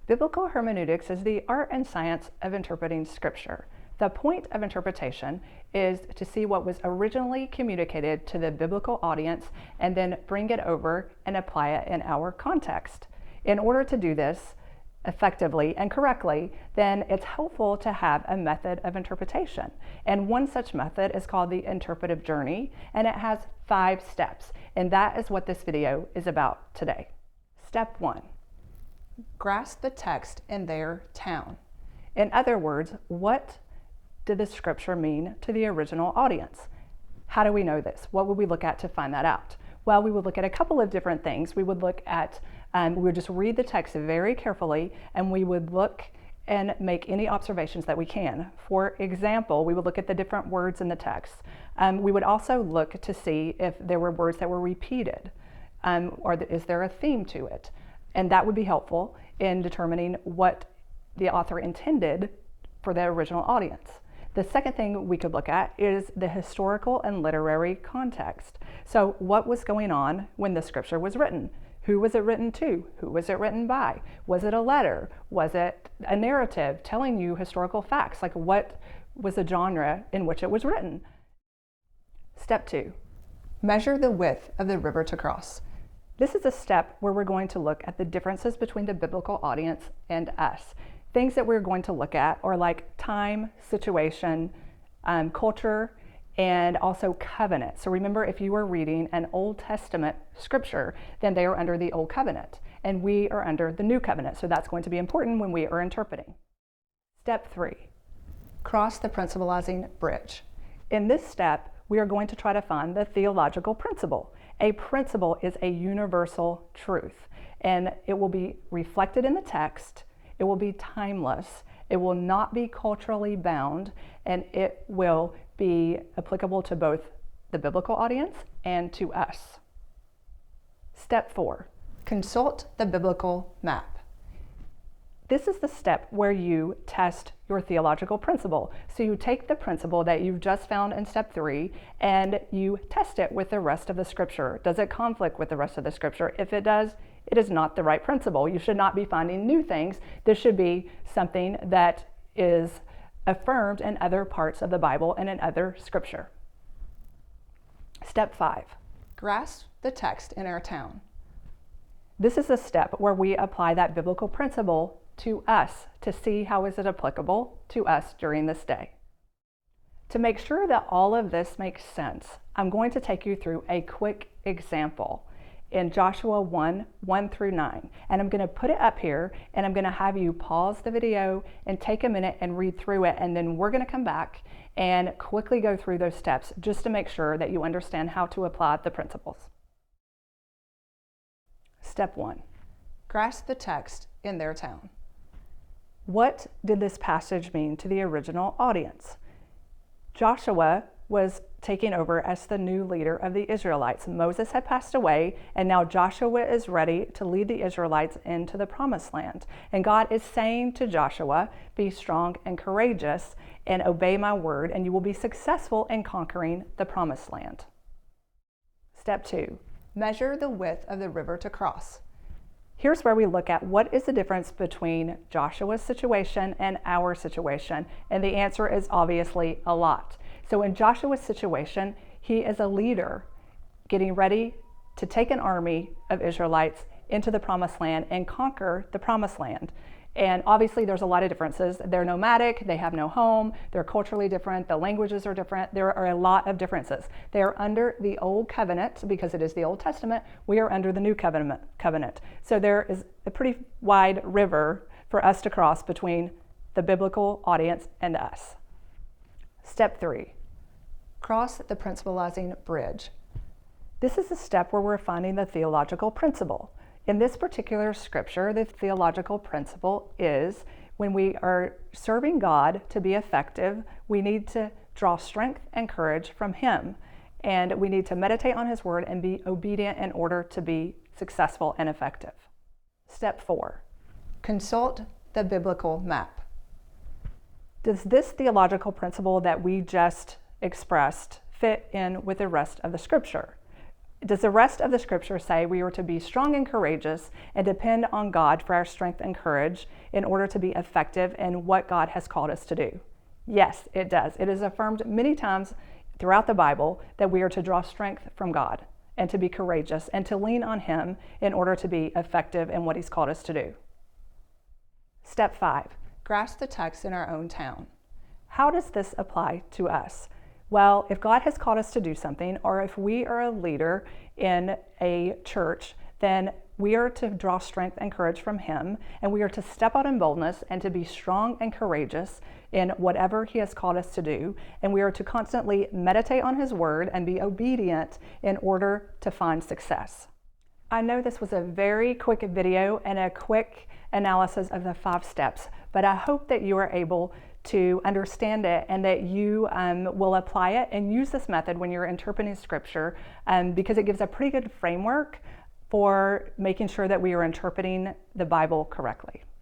Biblical hermeneutics is the art and science of interpreting Scripture. The point of interpretation is to see what was originally communicated to the biblical audience and then bring it over and apply it in our context. In order to do this effectively and correctly, then it's helpful to have a method of interpretation. And one such method is called the interpretive journey, and it has 5 steps. And that is what this video is about today. Step 1. Grasp the text in their town. In other words, what did the scripture mean to the original audience? How do we know this? What would we look at to find that out? Well, we would look at a couple of different things. We would look at, we would just read the text very carefully, and we would look and make any observations that we can. For example, we would look at the different words in the text. We would also look to see if there were words that were repeated, or is there a theme to it? And that would be helpful in determining what the author intended for the original audience. The second thing we could look at is the historical and literary context. So what was going on when the scripture was written? Who was it written to? Who was it written by? Was it a letter? Was it a narrative telling you historical facts? Like, what was the genre in which it was written? Step 2, measure the width of the river to cross. This is a step where we're going to look at the differences between the biblical audience and us. Things that we're going to look at are like time, situation, culture, and also covenant. So remember, if you are reading an Old Testament scripture, then they are under the Old Covenant, and we are under the New Covenant. So that's going to be important when we are interpreting. Step 3, cross the principalizing bridge. In this step, we are going to try to find the theological principle. A principle is a universal truth, and it will be reflected in the text. It will be timeless. It will not be culturally bound, and it will be applicable to both the biblical audience and to us. Step 4, consult the biblical map. This is the step where you test your theological principle. So you take the principle that you've just found in step 3 and you test it with the rest of the scripture. Does it conflict with the rest of the scripture? If it does, it is not the right principle. You should not be finding new things. This should be something that is affirmed in other parts of the Bible and in other scripture. Step 5, grasp the text in our town. This is a step where we apply that biblical principle to us to see how is it applicable to us during this day. To make sure that all of this makes sense, I'm going to take you through a quick example in Joshua 1:1-9. And I'm going to put it up here, and I'm going to have you pause the video and take a minute and read through it, and then we're going to come back and quickly go through those steps just to make sure that you understand how to apply the principles. Step 1, grasp the text in their town. What did this passage mean to the original audience? Joshua was taking over as the new leader of the Israelites. Moses had passed away, and now Joshua is ready to lead the Israelites into the promised land. And God is saying to Joshua, be strong and courageous and obey my word, and you will be successful in conquering the promised land. Step 2, measure the width of the river to cross. Here's where we look at what is the difference between Joshua's situation and our situation, and the answer is obviously a lot. So in Joshua's situation, he is a leader getting ready to take an army of Israelites into the promised land and conquer the promised land. And obviously there's a lot of differences. They're nomadic, they have no home, they're culturally different, the languages are different, there are a lot of differences. They are under the Old Covenant because it is the Old Testament. We are under the New Covenant. So there is a pretty wide river for us to cross between the biblical audience and us. Step 3, cross the principalizing bridge. This is the step where we're finding the theological principle. In this particular scripture, the theological principle is when we are serving God to be effective, we need to draw strength and courage from Him. And we need to meditate on His word and be obedient in order to be successful and effective. Step 4, consult the biblical map. Does this theological principle that we just expressed fit in with the rest of the scripture? Does the rest of the scripture say we are to be strong and courageous and depend on God for our strength and courage in order to be effective in what God has called us to do? Yes, it does. It is affirmed many times throughout the Bible that we are to draw strength from God and to be courageous and to lean on Him in order to be effective in what He's called us to do. Step 5, grasp the text in our own town. How does this apply to us? Well, if God has called us to do something, or if we are a leader in a church, then we are to draw strength and courage from Him, and we are to step out in boldness and to be strong and courageous in whatever He has called us to do, and we are to constantly meditate on His Word and be obedient in order to find success. I know this was a very quick video and a quick analysis of the 5 steps, but I hope that you are able to understand it and that you will apply it and use this method when you're interpreting scripture, because it gives a pretty good framework for making sure that we are interpreting the Bible correctly.